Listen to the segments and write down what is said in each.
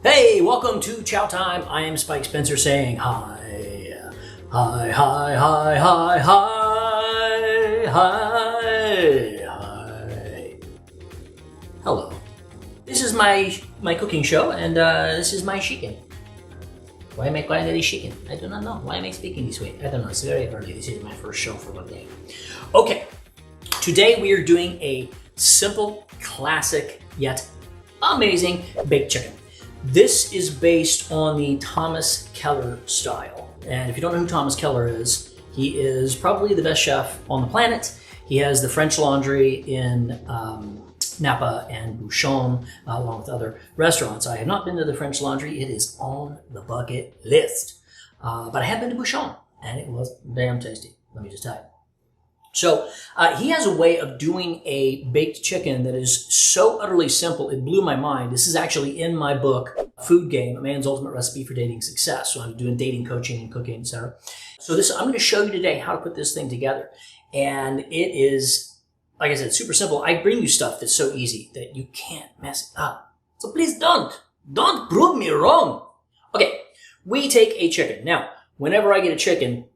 Hey, welcome to Chow Time. I am Spike Spencer saying hi. Hi, hi, hi, hi, hi, hi, hi. Hello. This is my cooking show, and this is my chicken. Why am I calling it a chicken? I do not know. Why am I speaking this way? I don't know. It's very early. This is my first show for one day. Okay. Today we are doing a simple, classic, yet amazing baked chicken. This is based on the Thomas Keller style. And if you don't know who Thomas Keller is, he is probably the best chef on the planet. He has the French Laundry in Napa and Bouchon, along with other restaurants. I have not been to the French Laundry. It is on the bucket list. But I have been to Bouchon, and it was damn tasty, let me just tell you. So he has a way of doing a baked chicken that is so utterly simple, it blew my mind. This is actually in my book, FoodGame, A Man's Ultimate Recipe for Dating Success. So I'm doing dating coaching and cooking, etc. So I'm going to show you today how to put this thing together. And it is, like I said, super simple. I bring you stuff that's so easy that you can't mess it up. So please don't prove me wrong. Okay, we take a chicken. Now, whenever I get a chicken,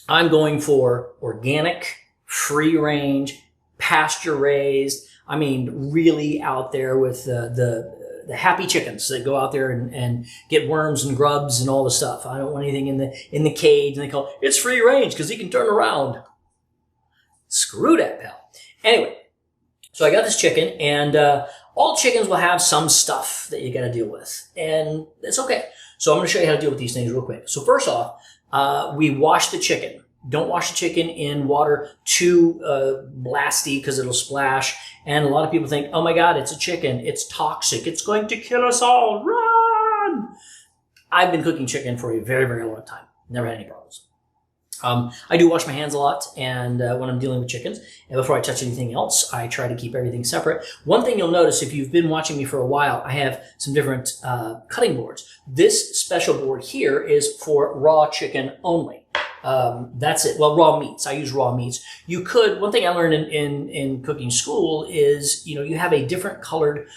I'm going for organic, free range, pasture raised. I mean, really out there with the happy chickens that go out there and get worms and grubs and all the stuff. I don't want anything in the cage, and they call it's free range because he can turn around. Screw that, pal. Anyway, so I got this chicken, and all chickens will have some stuff that you got to deal with, and it's okay. So I'm going to show you how to deal with these things real quick. So first off, we wash the chicken. Don't wash the chicken in water too blasty because it'll splash. And a lot of people think, oh my God, it's a chicken. It's toxic. It's going to kill us all. Run! I've been cooking chicken for a very, very long time. Never had any problems. I do wash my hands a lot, and when I'm dealing with chickens. And before I touch anything else, I try to keep everything separate. One thing you'll notice if you've been watching me for a while, I have some different cutting boards. This special board here is for raw chicken only. That's it. Well, raw meats. I use raw meats. You could, one thing I learned in cooking school is, you have a different colored,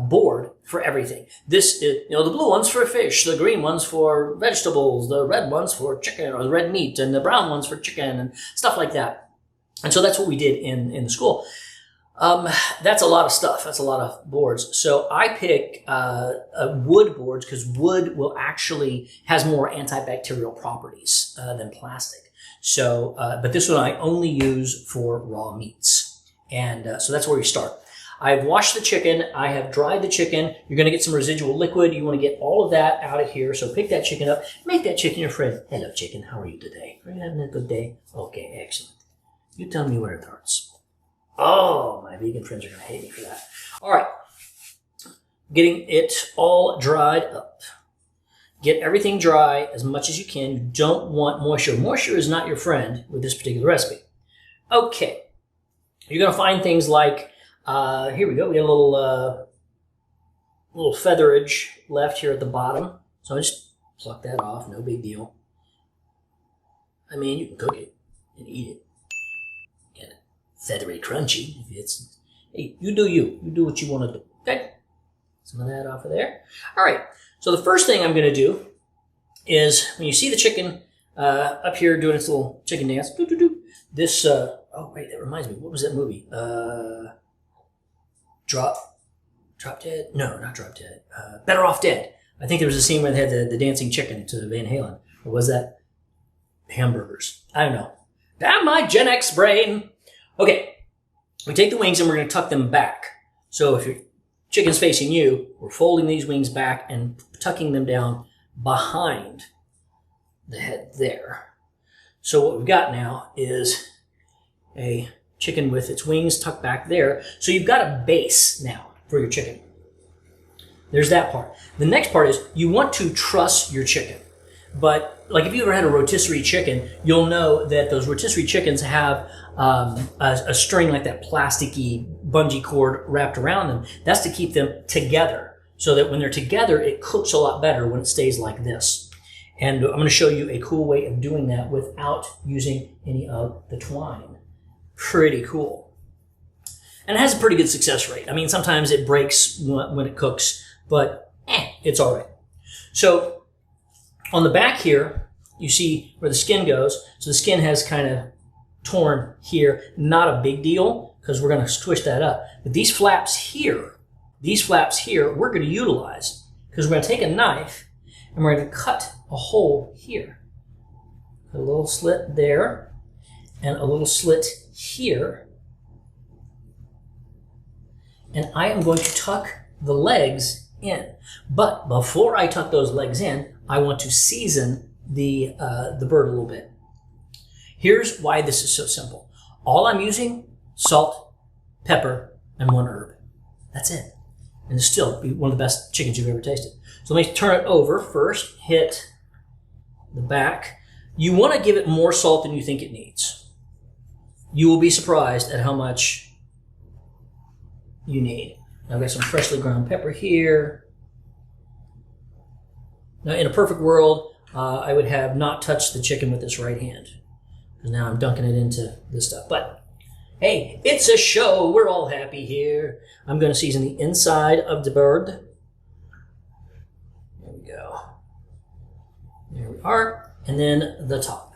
board for everything. This is, the blue one's for fish, the green one's for vegetables, the red one's for chicken or red meat, and the brown one's for chicken and stuff like that. And so that's what we did in the school. That's a lot of stuff. That's a lot of boards. So I pick wood boards because wood has more antibacterial properties than plastic. So, but this one I only use for raw meats. And so that's where we start. I've washed the chicken. I have dried the chicken. You're going to get some residual liquid. You want to get all of that out of here. So pick that chicken up. Make that chicken your friend. Hello, chicken. How are you today? Are you having a good day? Okay, excellent. You tell me where it hurts. Oh, my vegan friends are going to hate me for that. All right. Getting it all dried up. Get everything dry as much as you can. You don't want moisture. Moisture is not your friend with this particular recipe. Okay. You're going to find things like, here we go. We got a little featherage left here at the bottom. So I just pluck that off. No big deal. I mean, you can cook it and eat it. Feathery crunchy. Hey, you do you. You do what you want to do. Okay? Some of that off of there. All right. So the first thing I'm going to do is when you see the chicken up here doing its little chicken dance, this, oh wait, that reminds me. What was that movie? Drop Dead? No, not Drop Dead. Better Off Dead. I think there was a scene where they had the dancing chicken to Van Halen. Or was that hamburgers? I don't know. Damn my Gen X brain. Okay, we take the wings and we're going to tuck them back. So if your chicken's facing you, we're folding these wings back and tucking them down behind the head there. So what we've got now is a chicken with its wings tucked back there. So you've got a base now for your chicken. There's that part. The next part is you want to truss your chicken. But like if you ever had a rotisserie chicken, you'll know that those rotisserie chickens have a string like that plasticky bungee cord wrapped around them. That's to keep them together so that when they're together, it cooks a lot better when it stays like this. And I'm going to show you a cool way of doing that without using any of the twine. Pretty cool. And it has a pretty good success rate. I mean, sometimes it breaks when it cooks, but it's all right. So on the back here, you see where the skin goes. So the skin has kind of torn here. Not a big deal because we're going to twist that up. But these flaps here, we're going to utilize because we're going to take a knife and we're going to cut a hole here. A little slit there and a little slit here. And I am going to tuck the legs in. But before I tuck those legs in, I want to season the bird a little bit. Here's why this is so simple. All I'm using, salt, pepper, and 1 herb. That's it. And it's still one of the best chickens you've ever tasted. So let me turn it over first, hit the back. You want to give it more salt than you think it needs. You will be surprised at how much you need. Now I've got some freshly ground pepper here. Now in a perfect world, I would have not touched the chicken with this right hand. And now I'm dunking it into this stuff. But hey, it's a show. We're all happy here. I'm going to season the inside of the bird. There we go. There we are. And then the top.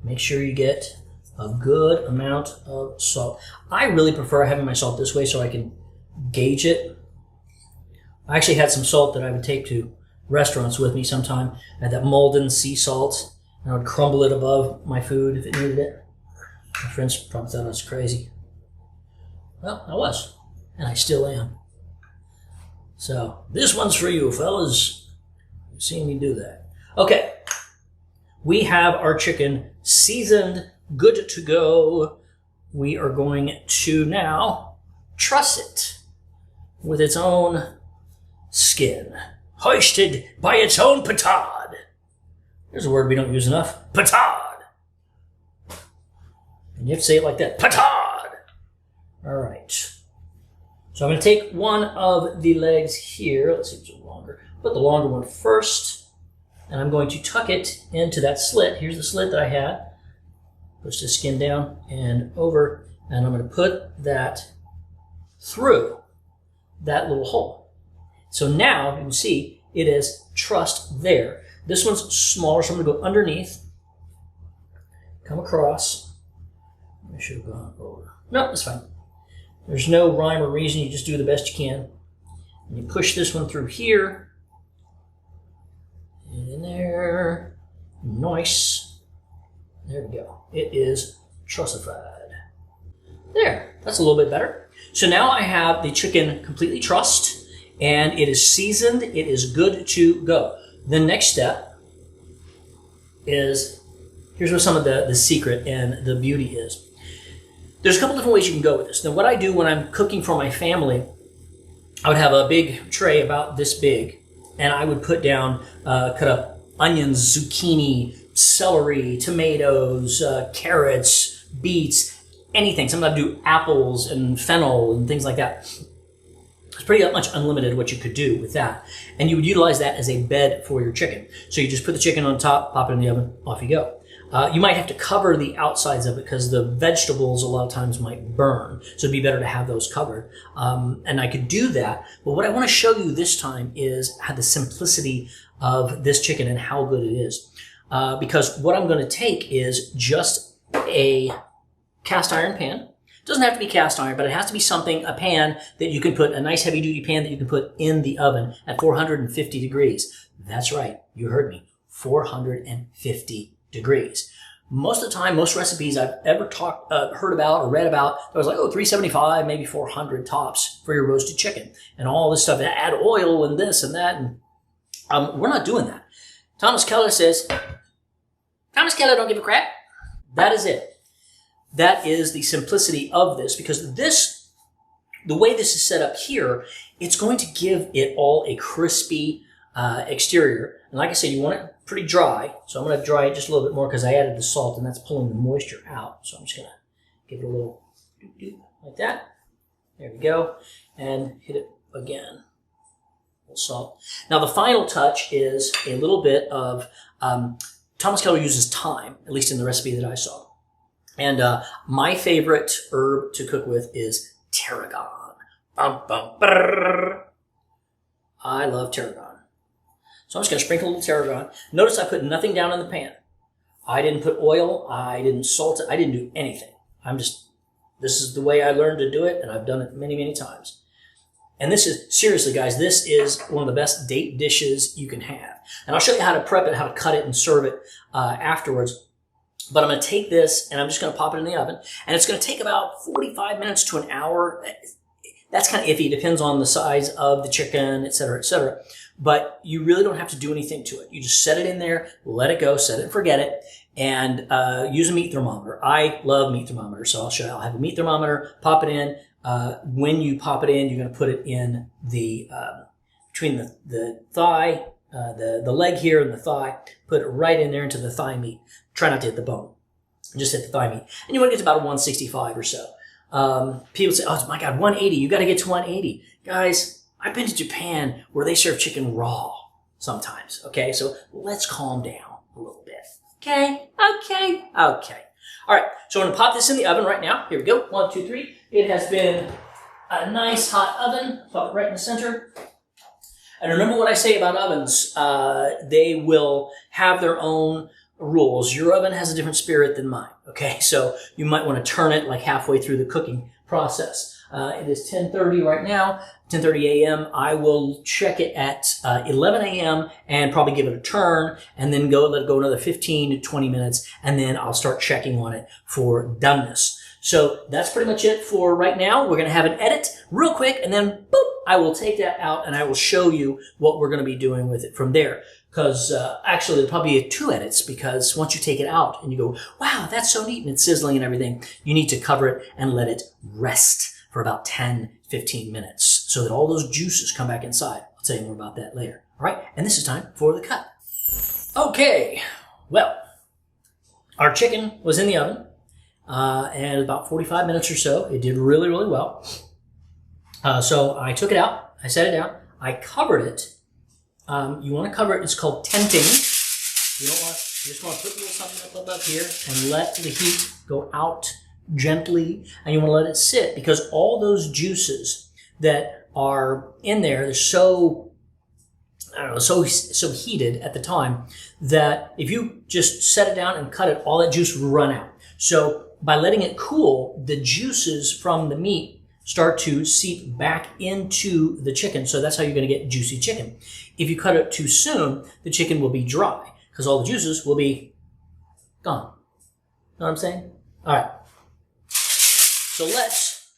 Make sure you get a good amount of salt. I really prefer having my salt this way so I can gauge it. I actually had some salt that I would take to restaurants with me sometime. I had that Malden sea salt. And I would crumble it above my food if it needed it. My friends probably thought I was crazy. Well, I was. And I still am. So, this one's for you, fellas. You've seen me do that. Okay. We have our chicken seasoned, good to go. We are going to now truss it with its own skin, hoisted by its own petard. There's a word we don't use enough. Petard. And you have to say it like that. Petard. All right. So I'm going to take one of the legs here. Let's see if it's longer. Put the longer one first. And I'm going to tuck it into that slit. Here's the slit that I had. Push the skin down and over. And I'm going to put that through that little hole. So now you can see it is trussed there. This one's smaller, so I'm going to go underneath, come across. I should have gone over. No, that's fine. There's no rhyme or reason. You just do the best you can. And you push this one through here. And in there. Nice. There we go. It is trussified. There. That's a little bit better. So now I have the chicken completely trussed, and it is seasoned. It is good to go. The next step is, here's where some of the secret and the beauty is. There's a couple different ways you can go with this. Now, what I do when I'm cooking for my family, I would have a big tray about this big, and I would put down, cut up onions, zucchini, celery, tomatoes, carrots, beets, anything. Sometimes I do apples and fennel and things like that. It's pretty much unlimited what you could do with that. And you would utilize that as a bed for your chicken. So you just put the chicken on top, pop it in the oven, off you go. You might have to cover the outsides of it because the vegetables a lot of times might burn. So it'd be better to have those covered. And I could do that. But what I want to show you this time is how the simplicity of this chicken and how good it is. Because what I'm going to take is just a cast iron pan. It doesn't have to be cast iron, but it has to be something, a pan that you can put, a nice heavy duty pan that you can put in the oven at 450 degrees. That's right. You heard me. 450 degrees. Most of the time, most recipes I've ever heard about or read about, I was like, 375, maybe 400 tops for your roasted chicken and all this stuff. Add oil and this and that. And we're not doing that. Thomas Keller says, Thomas Keller don't give a crap. That is it. That is the simplicity of this, because this, the way this is set up here, it's going to give it all a crispy exterior. And like I said, you want it pretty dry. So I'm going to dry it just a little bit more because I added the salt and that's pulling the moisture out. So I'm just going to give it a little doop-doop like that. There we go. And hit it again. A little salt. Now the final touch is a little bit of, Thomas Keller uses thyme, at least in the recipe that I saw. And my favorite herb to cook with is tarragon. Bum, bum, brrr. I love tarragon. So I'm just going to sprinkle a little tarragon. Notice I put nothing down in the pan. I didn't put oil. I didn't salt it. I didn't do anything. This is the way I learned to do it, and I've done it many, many times. And this is, seriously guys, this is one of the best date dishes you can have. And I'll show you how to prep it, how to cut it and serve it afterwards. But I'm going to take this and I'm just going to pop it in the oven. And it's going to take about 45 minutes to an hour. That's kind of iffy. It depends on the size of the chicken, et cetera, et cetera. But you really don't have to do anything to it. You just set it in there, let it go, set it and forget it, and use a meat thermometer. I love meat thermometers, so I'll show you. I'll have a meat thermometer, pop it in. When you pop it in, you're going to put it in the between the thigh, the leg here and the thigh. Put it right in there into the thigh meat. Try not to hit the bone. Just hit the thigh meat. And you want to get to about 165 or so. People say, oh my God, 180. You got to get to 180. Guys, I've been to Japan where they serve chicken raw sometimes. Okay, so let's calm down a little bit. Okay. All right, so I'm going to pop this in the oven right now. Here we go. 1, 2, 3. It has been a nice hot oven. Pop it right in the center. And remember what I say about ovens. They will have their own rules. Your oven has a different spirit than mine. Okay, so you might want to turn it like halfway through the cooking process. It is 10:30 right now, 10:30 a.m. I will check it at 11 a.m. and probably give it a turn and then let it go another 15 to 20 minutes, and then I'll start checking on it for doneness. So that's pretty much it for right now. We're going to have an edit real quick, and then boop, I will take that out and I will show you what we're going to be doing with it from there. Because actually there'll probably be 2 edits, because once you take it out and you go, wow, that's so neat and it's sizzling and everything, you need to cover it and let it rest for about 10, 15 minutes so that all those juices come back inside. I'll tell you more about that later. All right, and this is time for the cut. Okay, well, our chicken was in the oven and about 45 minutes or so. It did really, really well. So I took it out, I set it down, I covered it. You want to cover it, it's called tenting. You just want to put a little something up here and let the heat go out gently, and you want to let it sit, because all those juices that are in there, they're so, I don't know, so heated at the time that if you just set it down and cut it, all that juice will run out. So by letting it cool, the juices from the meat start to seep back into the chicken. So that's how you're going to get juicy chicken. If you cut it too soon, the chicken will be dry because all the juices will be gone. Know what I'm saying? All right. So let's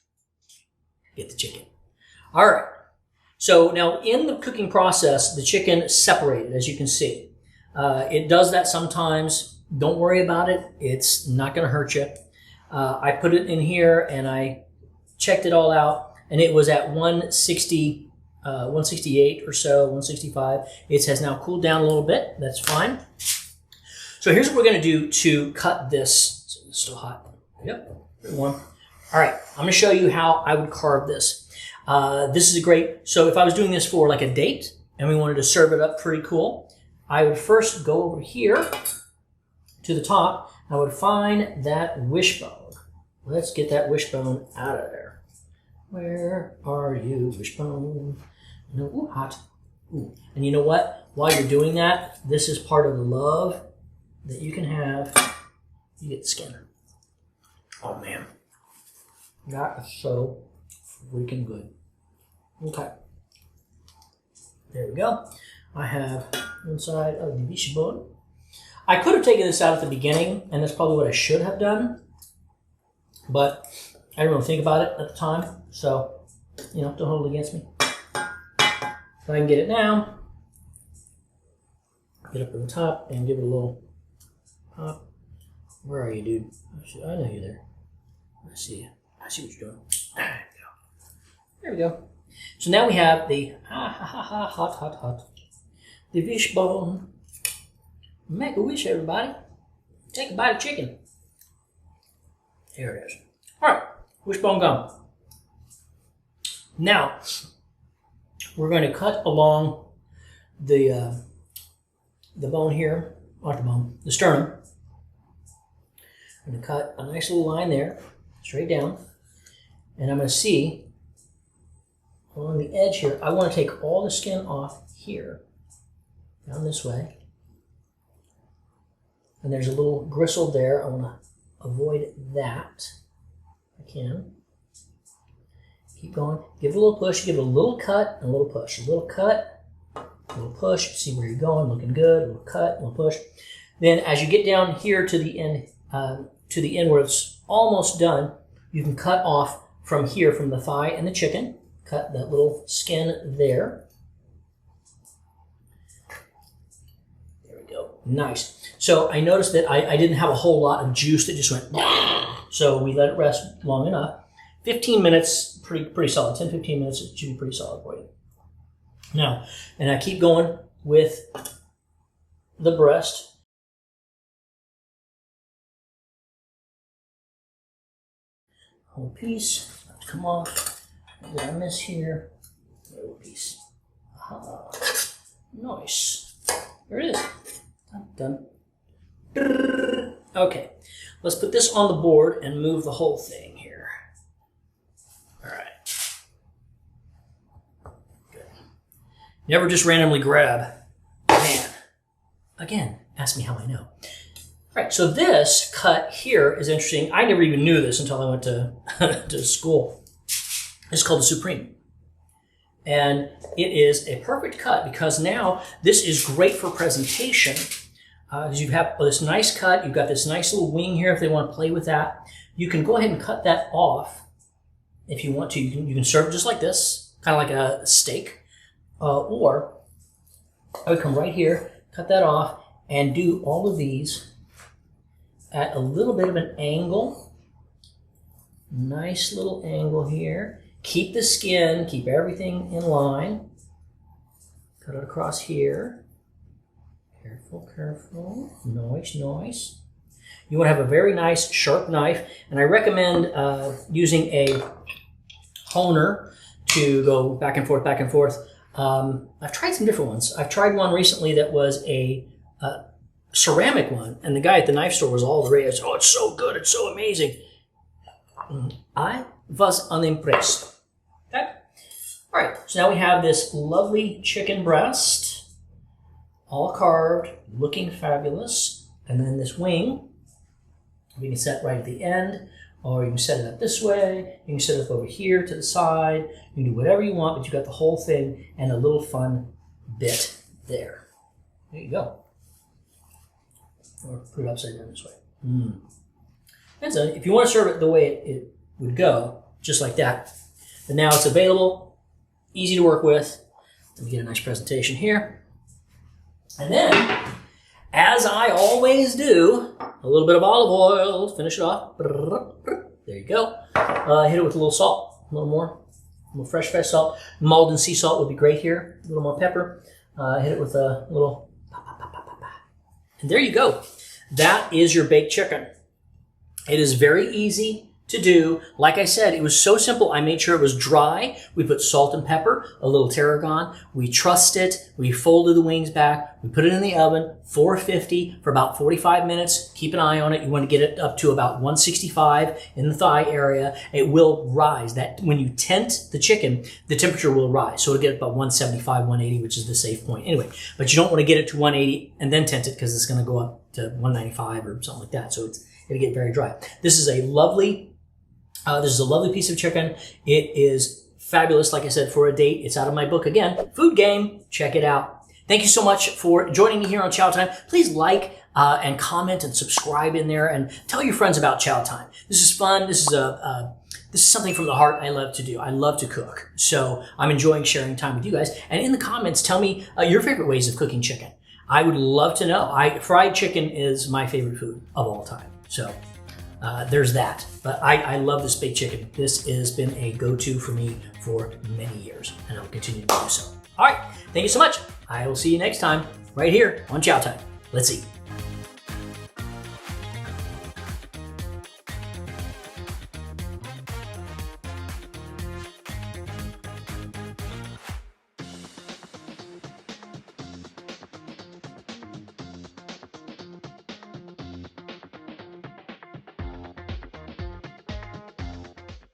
get the chicken. All right. So now in the cooking process, the chicken separated, as you can see. It does that sometimes. Don't worry about it. It's not going to hurt you. I put it in here and I checked it all out, and it was at 160, 168 or so, 165. It has now cooled down a little bit. That's fine. So here's what we're going to do to cut this. It's still hot. Yep, pretty warm. All right, I'm going to show you how I would carve this. This is a great, so if I was doing this for like a date and we wanted to serve it up pretty cool, I would first go over here to the top. I would find that wishbone. Let's get that wishbone out of there. Where are you, wishbone? No, ooh, hot. Ooh. And you know what? While you're doing that, this is part of the love that you can have. You get the skin. Oh, man. That is so freaking good. Okay. There we go. I have inside of the wishbone. I could have taken this out at the beginning, and that's probably what I should have done. But I didn't really think about it at the time, so, you know, don't hold it against me. If I can get it now, get up to the top and give it a little pop. Where are you, dude? I know you're there. I see you. I see what you're doing. There we go. There we go. So now we have the hot. The wishbone. Make a wish, everybody. Take a bite of chicken. Here it is. All right, wishbone gone. Now, we're going to cut along the bone here, not the bone, the sternum. I'm going to cut a nice little line there, straight down. And I'm going to see, along the edge here, I want to take all the skin off here, down this way. And there's a little gristle there. I want to avoid that if I can. Keep going. Give it a little push. Give it a little cut and a little push. A little cut, a little push. See where you're going. Looking good. A little cut, a little push. Then as you get down here to the end where it's almost done, you can cut off from here, from the thigh and the chicken. Cut that little skin there. There we go. Nice. So I noticed that I didn't have a whole lot of juice that just went, so we let it rest long enough. 15 minutes, pretty solid. 10, 15 minutes, it should be pretty solid for you. Now, and I keep going with the breast. Whole piece, have to come off. What did I miss here? Little piece. Nice. There it is. Done. Okay, let's put this on the board and move the whole thing here. All right. Good. Never just randomly grab a pan. Again, ask me how I know. All right, so this cut here is interesting. I never even knew this until I went to, to school. It's called the Supreme. And it is a perfect cut because now this is great for presentation. Because you have this nice cut, you've got this nice little wing here if they want to play with that. You can go ahead and cut that off if you want to. You can serve it just like this, kind of like a steak. Or I would come right here, cut that off, and do all of these at a little bit of an angle. Nice little angle here. Keep the skin, keep everything in line. Cut it across here. Careful, careful. Nice, nice. You want to have a very nice sharp knife, and I recommend using a honer to go back and forth, back and forth. I've tried some different ones. I've tried one recently that was a ceramic one, and the guy at the knife store was all the rage. Oh, it's so good, it's so amazing. I was unimpressed. Okay. All right, so now we have this lovely chicken breast, all carved, looking fabulous. And then this wing, we can set right at the end, or you can set it up this way. You can set it up over here to the side. You can do whatever you want, but you got the whole thing and a little fun bit there. There you go. Or put it upside down this way. And so if you want to serve it the way it would go, just like that. But now it's available, easy to work with. Let me get a nice presentation here. And then, as I always do, a little bit of olive oil, finish it off. There you go. Hit it with a little salt, a little more. A little fresh salt. Malden sea salt would be great here. A little more pepper. Hit it with a little and there you go. That is your baked chicken. It is very easy to do. Like I said, it was so simple. I made sure it was dry. We put salt and pepper, a little tarragon. We trussed it. We folded the wings back. We put it in the oven, 450 for about 45 minutes. Keep an eye on it. You want to get it up to about 165 in the thigh area. It will rise. That when you tent the chicken, the temperature will rise. So it'll get about 175, 180, which is the safe point. Anyway, but you don't want to get it to 180 and then tent it because it's going to go up to 195 or something like that. So it'll get very dry. This is a lovely piece of chicken. It is fabulous, like I said, for a date. It's out of my book again, Food Game. Check it out. Thank you so much for joining me here on Chow Time. Please like and comment and subscribe in there, and tell your friends about Chow Time. This is fun. This is something from the heart I love to do. I love to cook, so I'm enjoying sharing time with you guys. And in the comments, tell me your favorite ways of cooking chicken. I would love to know. Fried chicken is my favorite food of all time. So. There's that. But I love this baked chicken. This has been a go-to for me for many years, and I will continue to do so. All right. Thank you so much. I will see you next time right here on Chow Time. Let's eat.